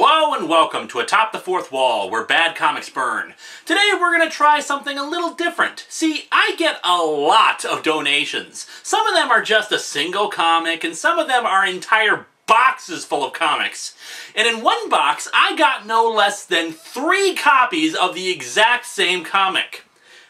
Hello and welcome to Atop the Fourth Wall, where bad comics burn. Today we're going to try something a little different. See, I get a lot of donations. Some of them are just a single comic, and some of them are entire boxes full of comics. And in one box, I got no less than 3 copies of the exact same comic.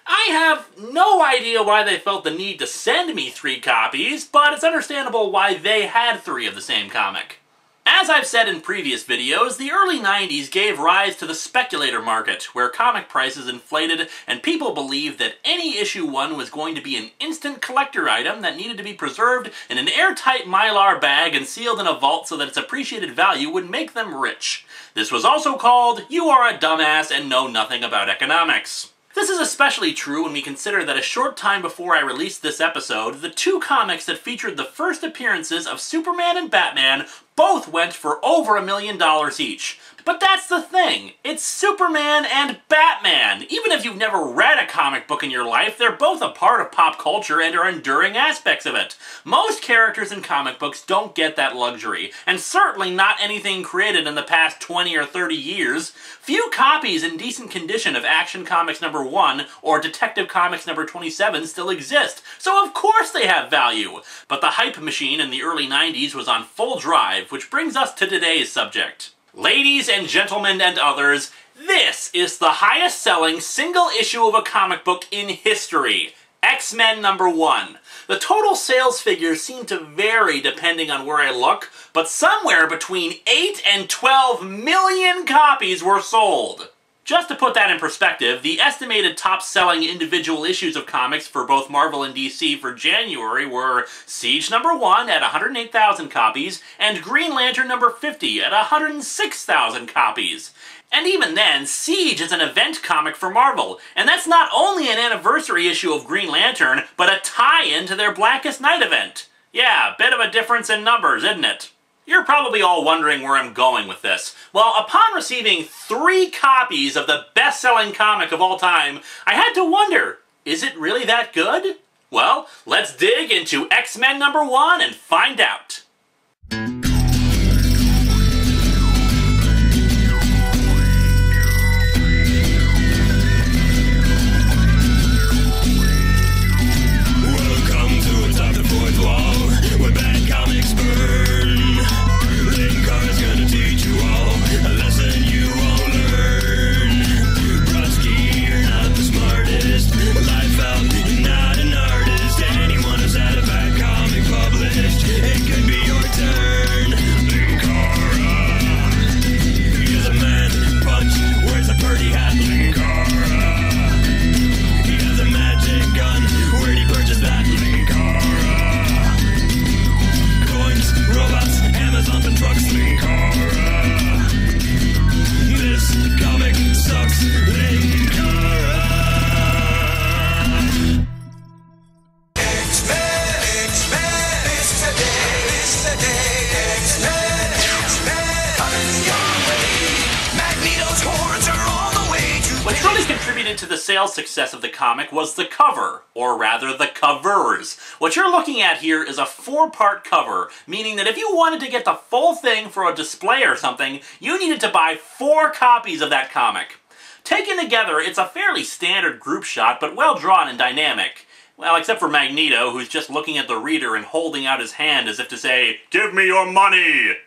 I have no idea why they felt the need to send me 3 copies, but it's understandable why they had 3 of the same comic. As I've said in previous videos, the early 90s gave rise to the speculator market, where comic prices inflated and people believed that any issue 1 was going to be an instant collector item that needed to be preserved in an airtight mylar bag and sealed in a vault so that its appreciated value would make them rich. This was also called, "You are a dumbass and know nothing about economics." This is especially true when we consider that a short time before I released this episode, the 2 comics that featured the first appearances of Superman and Batman both went for over $1 million each. But that's the thing, it's Superman and Batman. Even if you've never read a comic book in your life, they're both a part of pop culture and are enduring aspects of it. Most characters in comic books don't get that luxury, and certainly not anything created in the past 20 or 30 years. Few copies in decent condition of Action Comics #1 or Detective Comics #27 still exist, so of course they have value. But the hype machine in the early 90s was on full drive, which brings us to today's subject. Ladies and gentlemen and others, this is the highest selling single issue of a comic book in history. X-Men #1. The total sales figures seem to vary depending on where I look, but somewhere between 8 and 12 million copies were sold. Just to put that in perspective, the estimated top-selling individual issues of comics for both Marvel and DC for January were Siege #1 at 108,000 copies, and Green Lantern #50 at 106,000 copies. And even then, Siege is an event comic for Marvel, and that's not only an anniversary issue of Green Lantern, but a tie-in to their Blackest Night event. Yeah, bit of a difference in numbers, isn't it? You're probably all wondering where I'm going with this. Well, upon receiving 3 copies of the best-selling comic of all time, I had to wonder, is it really that good? Well, let's dig into X-Men #1 and find out. Welcome to Atop the Fourth Wall, where bad comics burn. Linkara's gonna teach you all a lesson you won't learn. Brodsky, you're not the smartest. Life out, you're not an artist. Anyone who's had a bad comic published, it could be your turn. Linkara, he is a man punch, wears a birdie hat. Linkara, he has a magic gun. Where'd he purchase that? Linkara, coins, robots, Amazon and trucks. Linkara, this comic sucks. Linkara. X-Men, X-Men, it's today, X-Men, coming your way. Magneto's hordes are on the way to What really contributed to the sales success of the comic was the cover, or rather the covers. What you're looking at here is a 4-part cover, meaning that if you wanted to get the full thing for a display or something, you needed to buy 4 copies of that comic. Taken together, it's a fairly standard group shot, but well drawn and dynamic. Well, except for Magneto, who's just looking at the reader and holding out his hand as if to say, "Give me your money!"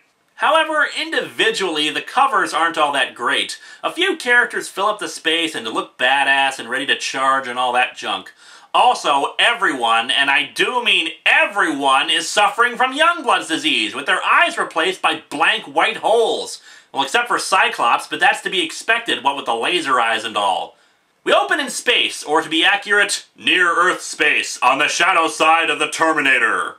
However, individually, the covers aren't all that great. A few characters fill up the space and to look badass and ready to charge and all that junk. Also, everyone, and I do mean everyone, is suffering from Youngblood's disease, with their eyes replaced by blank white holes. Well, except for Cyclops, but that's to be expected, what with the laser eyes and all. We open in space, or to be accurate, near-Earth space, on the shadow side of the Terminator.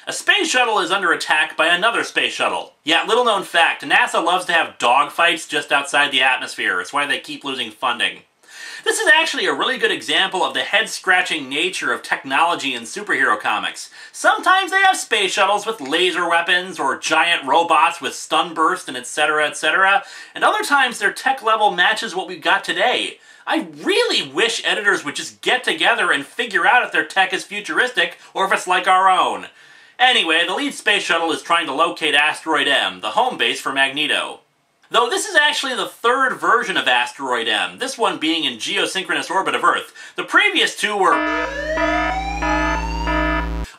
A space shuttle is under attack by another space shuttle. Yeah, little known fact, NASA loves to have dogfights just outside the atmosphere. It's why they keep losing funding. This is actually a really good example of the head-scratching nature of technology in superhero comics. Sometimes they have space shuttles with laser weapons, or giant robots with stun burst and etc., and other times their tech level matches what we've got today. I really wish editors would just get together and figure out if their tech is futuristic or if it's like our own. Anyway, the lead space shuttle is trying to locate Asteroid M, the home base for Magneto. Though this is actually the third version of Asteroid M, this one being in geosynchronous orbit of Earth. The previous two were...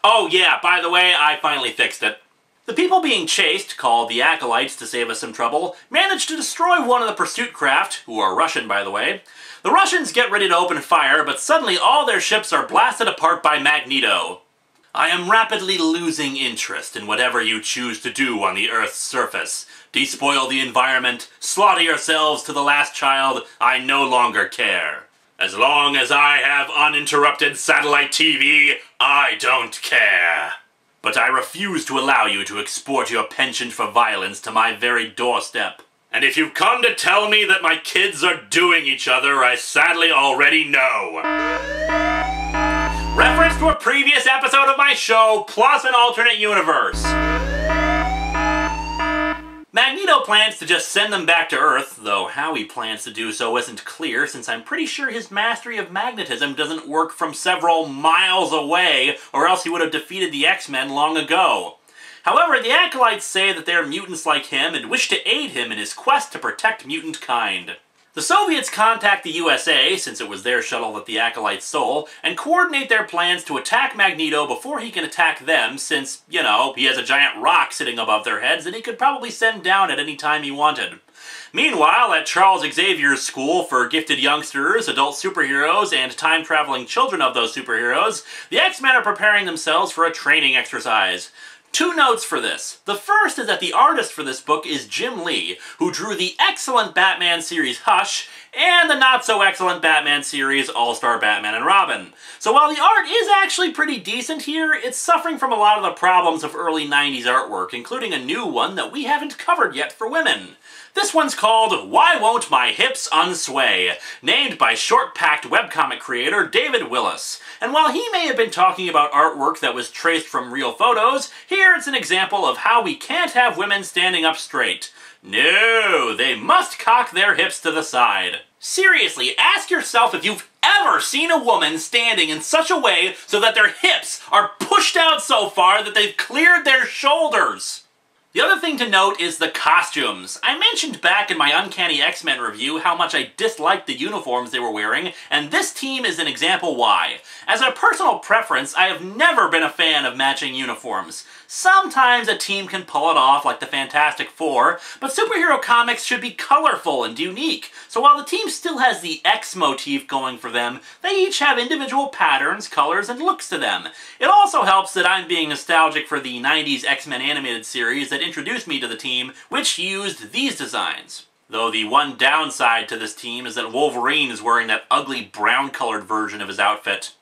Oh yeah, by the way, I finally fixed it. The people being chased, called the Acolytes to save us some trouble, managed to destroy one of the pursuit craft, who are Russian by the way. The Russians get ready to open fire, but suddenly all their ships are blasted apart by Magneto. I am rapidly losing interest in whatever you choose to do on the Earth's surface. Despoil the environment, slaughter yourselves to the last child, I no longer care. As long as I have uninterrupted satellite TV, I don't care. But I refuse to allow you to export your penchant for violence to my very doorstep. And if you've come to tell me that my kids are doing each other, I sadly already know. Reference to a previous episode of my show, plus an alternate universe. Magneto plans to just send them back to Earth, though how he plans to do so isn't clear, since I'm pretty sure his mastery of magnetism doesn't work from several miles away, or else he would have defeated the X-Men long ago. However, the Acolytes say that they're mutants like him and wish to aid him in his quest to protect mutant kind. The Soviets contact the USA, since it was their shuttle that the Acolytes stole, and coordinate their plans to attack Magneto before he can attack them, since, you know, he has a giant rock sitting above their heads that he could probably send down at any time he wanted. Meanwhile, at Charles Xavier's school for gifted youngsters, adult superheroes, and time-traveling children of those superheroes, the X-Men are preparing themselves for a training exercise. Two notes for this. The first is that the artist for this book is Jim Lee, who drew the excellent Batman series Hush, and the not-so-excellent Batman series All-Star Batman and Robin. So while the art is actually pretty decent here, it's suffering from a lot of the problems of early 90s artwork, including a new one that we haven't covered yet for women. This one's called Why Won't My Hips Unsway, named by short-packed webcomic creator David Willis. And while he may have been talking about artwork that was traced from real photos, here it's an example of how we can't have women standing up straight. No, they must cock their hips to the side. Seriously, ask yourself if you've ever seen a woman standing in such a way so that their hips are pushed out so far that they've cleared their shoulders. The other thing to note is the costumes. I mentioned back in my Uncanny X-Men review how much I disliked the uniforms they were wearing, and this team is an example why. As a personal preference, I have never been a fan of matching uniforms. Sometimes a team can pull it off, like the Fantastic Four, but superhero comics should be colorful and unique. So while the team still has the X motif going for them, they each have individual patterns, colors, and looks to them. It also helps that I'm being nostalgic for the 90s X-Men animated series that introduced me to the team, which used these designs. Though the one downside to this team is that Wolverine is wearing that ugly brown-colored version of his outfit.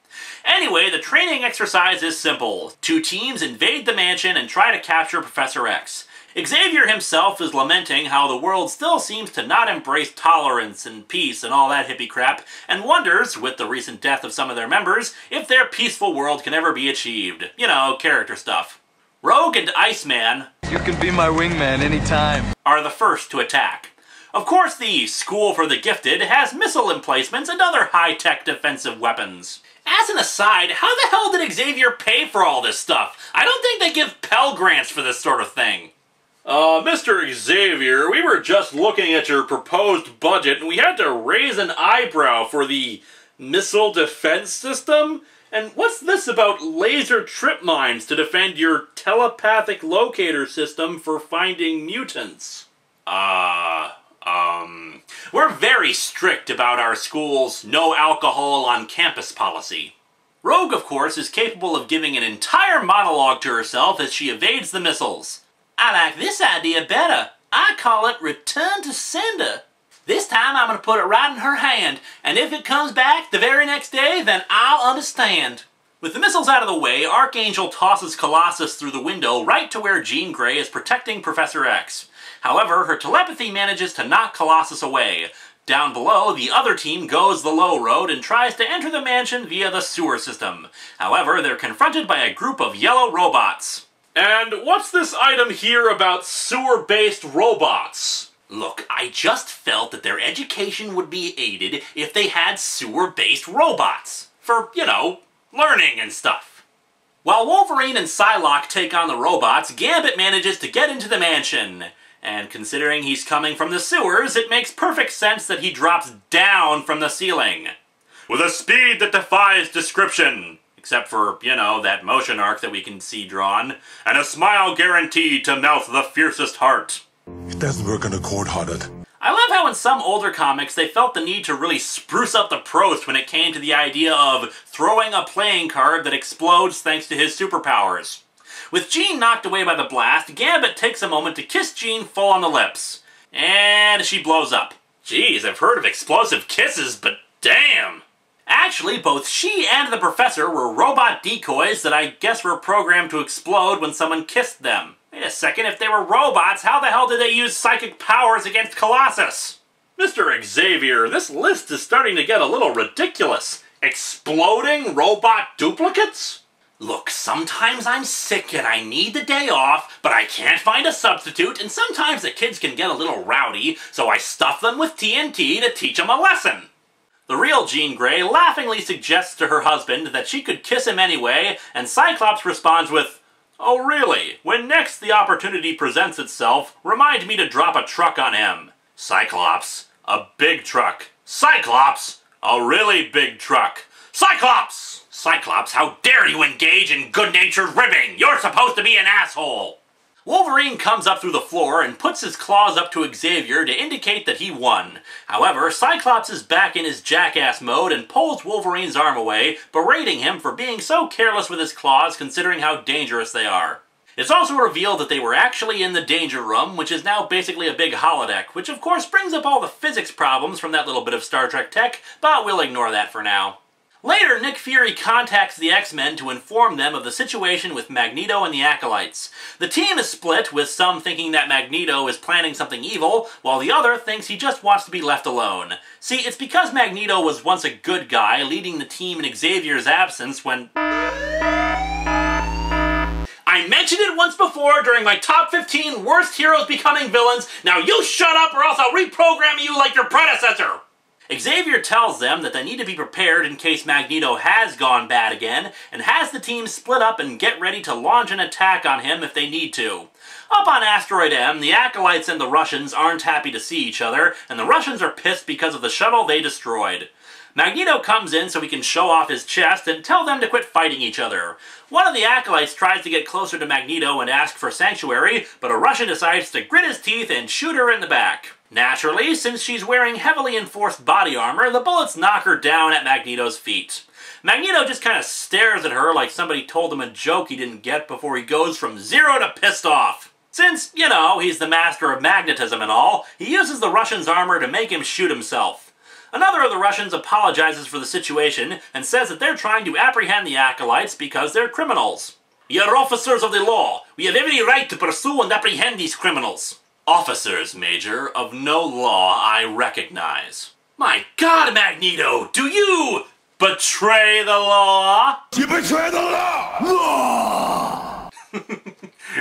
Anyway, the training exercise is simple. Two teams invade the mansion and try to capture Professor X. Xavier himself is lamenting how the world still seems to not embrace tolerance and peace and all that hippie crap, and wonders, with the recent death of some of their members, if their peaceful world can ever be achieved. You know, character stuff. Rogue and Iceman, you can be my wingman anytime, are the first to attack. Of course, the School for the Gifted has missile emplacements and other high-tech defensive weapons. As an aside, how the hell did Xavier pay for all this stuff? I don't think they give Pell Grants for this sort of thing. Mr. Xavier, we were just looking at your proposed budget and we had to raise an eyebrow for the missile defense system? And what's this about laser trip mines to defend your telepathic locator system for finding mutants? We're very strict about our school's no alcohol on campus policy. Rogue, of course, is capable of giving an entire monologue to herself as she evades the missiles. I like this idea better. I call it Return to Sender. This time I'm going to put it right in her hand, and if it comes back the very next day, then I'll understand. With the missiles out of the way, Archangel tosses Colossus through the window right to where Jean Grey is protecting Professor X. However, her telepathy manages to knock Colossus away. Down below, the other team goes the low road and tries to enter the mansion via the sewer system. However, they're confronted by a group of yellow robots. And what's this item here about sewer-based robots? Look, I just felt that their education would be aided if they had sewer-based robots. For, you know, learning and stuff. While Wolverine and Psylocke take on the robots, Gambit manages to get into the mansion. And considering he's coming from the sewers, it makes perfect sense that he drops down from the ceiling. With a speed that defies description. Except for, you know, that motion arc that we can see drawn. And a smile guaranteed to melt the fiercest heart. It doesn't work on a cold-hearted. I love how in some older comics they felt the need to really spruce up the prose when it came to the idea of throwing a playing card that explodes thanks to his superpowers. With Jean knocked away by the blast, Gambit takes a moment to kiss Jean full on the lips. And she blows up. Geez, I've heard of explosive kisses, but damn! Actually, both she and the professor were robot decoys that I guess were programmed to explode when someone kissed them. Wait a second, if they were robots, how the hell did they use psychic powers against Colossus? Mr. Xavier, this list is starting to get a little ridiculous. Exploding robot duplicates? Look, sometimes I'm sick and I need the day off, but I can't find a substitute, and sometimes the kids can get a little rowdy, so I stuff them with TNT to teach them a lesson. The real Jean Grey laughingly suggests to her husband that she could kiss him anyway, and Cyclops responds with, "Oh really? When next the opportunity presents itself, remind me to drop a truck on him." Cyclops, a big truck. Cyclops, a really big truck. Cyclops! Cyclops, how dare you engage in good-natured ribbing? You're supposed to be an asshole! Wolverine comes up through the floor and puts his claws up to Xavier to indicate that he won. However, Cyclops is back in his jackass mode and pulls Wolverine's arm away, berating him for being so careless with his claws considering how dangerous they are. It's also revealed that they were actually in the Danger Room, which is now basically a big holodeck, which of course brings up all the physics problems from that little bit of Star Trek tech, but we'll ignore that for now. Later, Nick Fury contacts the X-Men to inform them of the situation with Magneto and the Acolytes. The team is split, with some thinking that Magneto is planning something evil, while the other thinks he just wants to be left alone. See, it's because Magneto was once a good guy, leading the team in Xavier's absence when... I mentioned it once before during my top 15 worst heroes becoming villains. Now you shut up or else I'll reprogram you like your predecessor! Xavier tells them that they need to be prepared in case Magneto has gone bad again, and has the team split up and get ready to launch an attack on him if they need to. Up on Asteroid M, the Acolytes and the Russians aren't happy to see each other, and the Russians are pissed because of the shuttle they destroyed. Magneto comes in so he can show off his chest and tell them to quit fighting each other. One of the Acolytes tries to get closer to Magneto and ask for sanctuary, but a Russian decides to grit his teeth and shoot her in the back. Naturally, since she's wearing heavily enforced body armor, the bullets knock her down at Magneto's feet. Magneto just kind of stares at her like somebody told him a joke he didn't get before he goes from 0 to pissed off. Since, you know, he's the master of magnetism and all, he uses the Russian's armor to make him shoot himself. Another of the Russians apologizes for the situation and says that they're trying to apprehend the Acolytes because they're criminals. "We are officers of the law. We have every right to pursue and apprehend these criminals." "Officers, Major, of no law I recognize." My God, Magneto, do you betray the law? You betray the law! Law!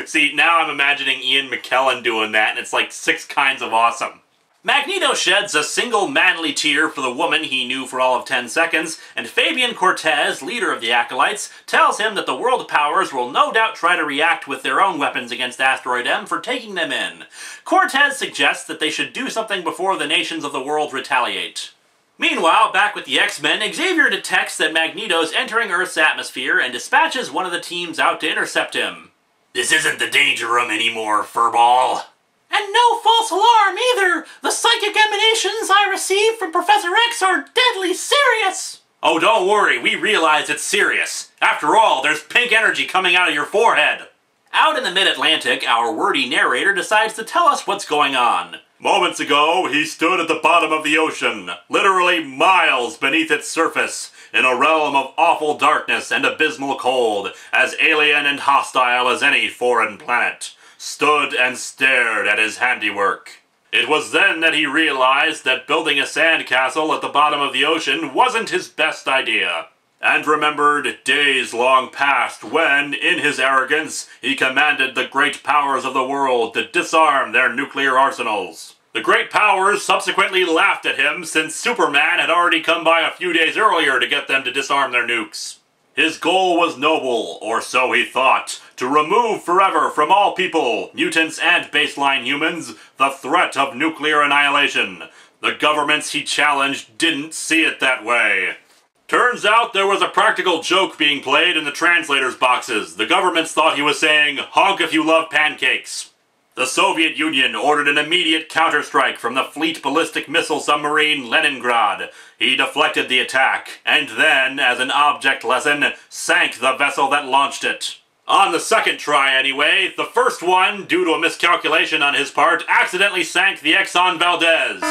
See, now I'm imagining Ian McKellen doing that, and it's like 6 kinds of awesome. Magneto sheds a single manly tear for the woman he knew for all of 10 seconds, and Fabian Cortez, leader of the Acolytes, tells him that the world powers will no doubt try to react with their own weapons against Asteroid M for taking them in. Cortez suggests that they should do something before the nations of the world retaliate. Meanwhile, back with the X-Men, Xavier detects that Magneto's entering Earth's atmosphere and dispatches one of the teams out to intercept him. "This isn't the Danger Room anymore, furball." "And no false alarm, either! The psychic emanations I received from Professor X are deadly serious!" "Oh, don't worry, we realize it's serious. After all, there's pink energy coming out of your forehead." Out in the mid-Atlantic, our wordy narrator decides to tell us what's going on. "Moments ago, he stood at the bottom of the ocean, literally miles beneath its surface, in a realm of awful darkness and abysmal cold, as alien and hostile as any foreign planet. Stood and stared at his handiwork. It was then that he realized that building a sandcastle at the bottom of the ocean wasn't his best idea, and remembered days long past when, in his arrogance, he commanded the great powers of the world to disarm their nuclear arsenals. The great powers subsequently laughed at him since Superman had already come by a few days earlier to get them to disarm their nukes. His goal was noble, or so he thought, to remove forever from all people, mutants and baseline humans, the threat of nuclear annihilation. The governments he challenged didn't see it that way. Turns out there was a practical joke being played in the translators' boxes. The governments thought he was saying, "Honk if you love pancakes." The Soviet Union ordered an immediate counterstrike from the fleet ballistic missile submarine Leningrad. He deflected the attack, and then, as an object lesson, sank the vessel that launched it. On the second try anyway, the first one, due to a miscalculation on his part, accidentally sank the Exxon Valdez.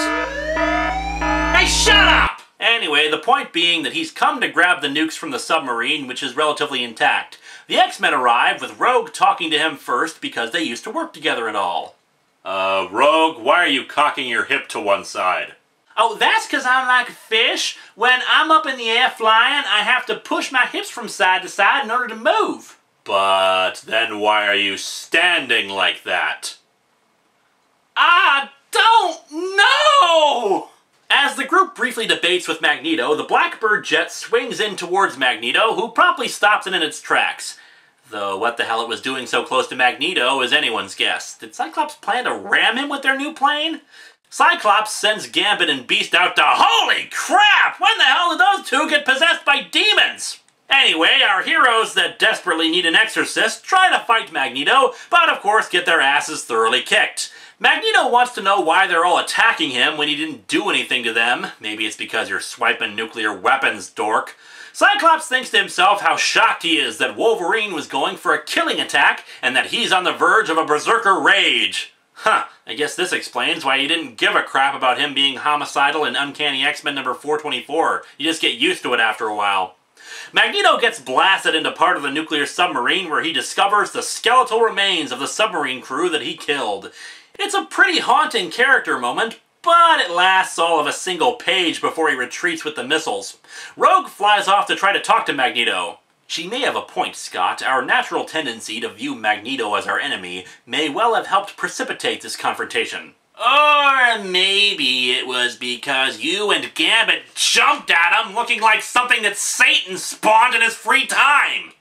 Hey, shut up! Anyway, the point being that he's come to grab the nukes from the submarine, which is relatively intact. The X-Men arrive, with Rogue talking to him first because they used to work together and all. Rogue, why are you cocking your hip to one side? Oh, that's because I'm like a fish. When I'm up in the air flying, I have to push my hips from side to side in order to move. But then why are you standing like that? I don't know! As the group briefly debates with Magneto, the Blackbird jet swings in towards Magneto, who promptly stops it in its tracks. Though what the hell it was doing so close to Magneto is anyone's guess. Did Cyclops plan to ram him with their new plane? Cyclops sends Gambit and Beast out to— Holy crap! When the hell did those two get possessed by demons? Anyway, our heroes that desperately need an exorcist try to fight Magneto, but of course get their asses thoroughly kicked. Magneto wants to know why they're all attacking him when he didn't do anything to them. Maybe it's because you're swiping nuclear weapons, dork. Cyclops thinks to himself how shocked he is that Wolverine was going for a killing attack and that he's on the verge of a berserker rage. Huh, I guess this explains why he didn't give a crap about him being homicidal in Uncanny X-Men number 424. You just get used to it after a while. Magneto gets blasted into part of the nuclear submarine where he discovers the skeletal remains of the submarine crew that he killed. It's a pretty haunting character moment, but it lasts all of a single page before he retreats with the missiles. Rogue flies off to try to talk to Magneto. She may have a point, Scott. Our natural tendency to view Magneto as our enemy may well have helped precipitate this confrontation. Or maybe it was because you and Gambit jumped at him looking like something that Satan spawned in his free time.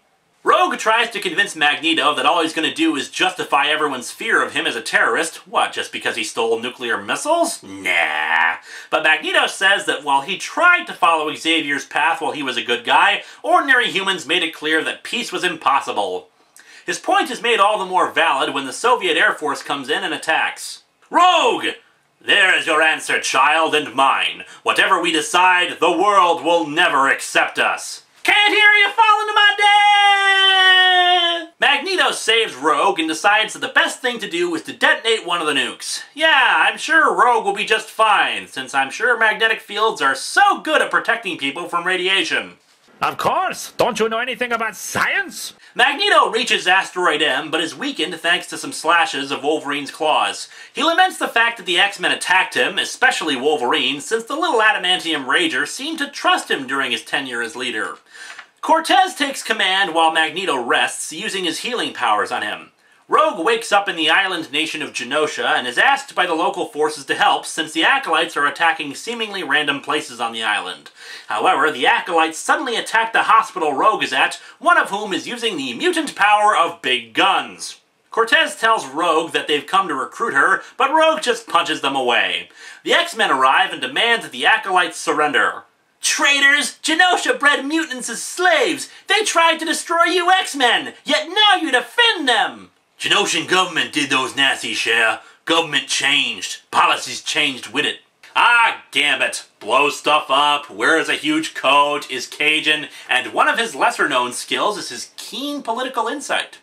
Rogue tries to convince Magneto that all he's going to do is justify everyone's fear of him as a terrorist. What, just because he stole nuclear missiles? Nah. But Magneto says that while he tried to follow Xavier's path while he was a good guy, ordinary humans made it clear that peace was impossible. His point is made all the more valid when the Soviet Air Force comes in and attacks. Rogue! There is your answer, child, and mine. Whatever we decide, the world will never accept us. Can't hear you falling to my death! Magneto saves Rogue and decides that the best thing to do is to detonate one of the nukes. Yeah, I'm sure Rogue will be just fine, since I'm sure magnetic fields are so good at protecting people from radiation. Of course! Don't you know anything about science? Magneto reaches Asteroid M, but is weakened thanks to some slashes of Wolverine's claws. He laments the fact that the X-Men attacked him, especially Wolverine, since the little adamantium rager seemed to trust him during his tenure as leader. Cortez takes command while Magneto rests, using his healing powers on him. Rogue wakes up in the island nation of Genosha and is asked by the local forces to help since the Acolytes are attacking seemingly random places on the island. However, the Acolytes suddenly attack the hospital Rogue is at, one of whom is using the mutant power of big guns. Cortez tells Rogue that they've come to recruit her, but Rogue just punches them away. The X-Men arrive and demand that the Acolytes surrender. Traitors! Genosha bred mutants as slaves! They tried to destroy you X-Men, yet now you defend them! Genoshan government did those Nazis, Cher. Government changed. Policies changed with it. Ah, Gambit. Blows stuff up, wears a huge coat, is Cajun, and one of his lesser-known skills is his keen political insight.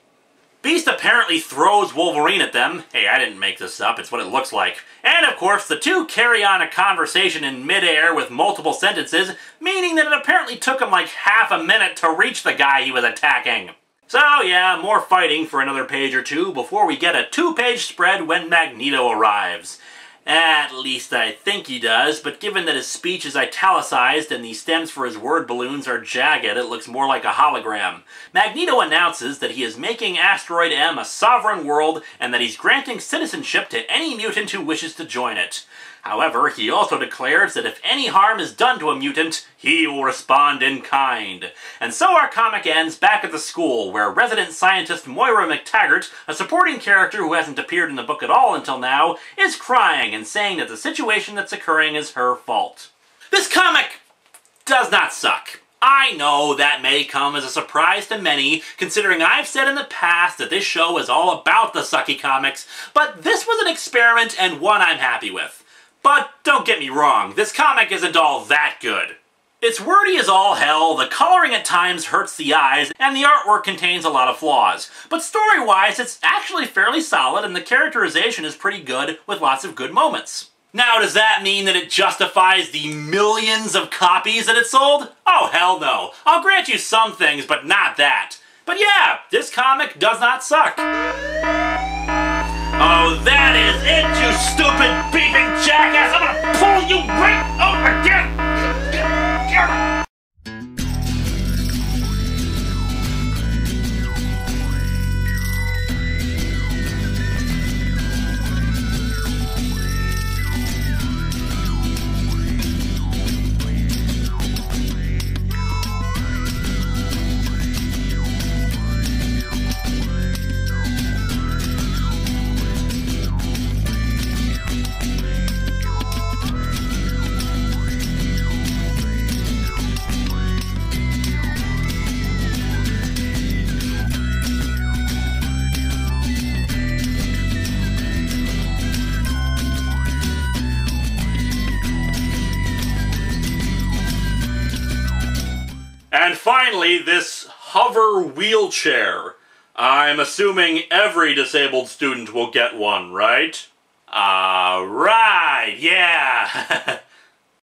Beast apparently throws Wolverine at them. Hey, I didn't make this up, it's what it looks like. And of course, the two carry on a conversation in midair with multiple sentences, meaning that it apparently took him like half a minute to reach the guy he was attacking. So yeah, more fighting for another page or two before we get a 2-page spread when Magneto arrives. At least I think he does, but given that his speech is italicized and the stems for his word balloons are jagged, it looks more like a hologram. Magneto announces that he is making Asteroid M a sovereign world and that he's granting citizenship to any mutant who wishes to join it. However, he also declares that if any harm is done to a mutant, he will respond in kind. And so our comic ends back at the school, where resident scientist Moira McTaggart, a supporting character who hasn't appeared in the book at all until now, is crying and saying that the situation that's occurring is her fault. This comic does not suck. I know that may come as a surprise to many, considering I've said in the past that this show is all about the sucky comics, but this was an experiment and one I'm happy with. But don't get me wrong, this comic isn't all that good. It's wordy as all hell, the coloring at times hurts the eyes, and the artwork contains a lot of flaws. But story-wise, it's actually fairly solid, and the characterization is pretty good, with lots of good moments. Now, does that mean that it justifies the millions of copies that it sold? Oh, hell no. I'll grant you some things, but not that. But yeah, this comic does not suck. Oh, that is it, you stupid beefing jackass! I'm gonna pull you right over again! And finally, this hover wheelchair. I'm assuming every disabled student will get one, right? Right, yeah.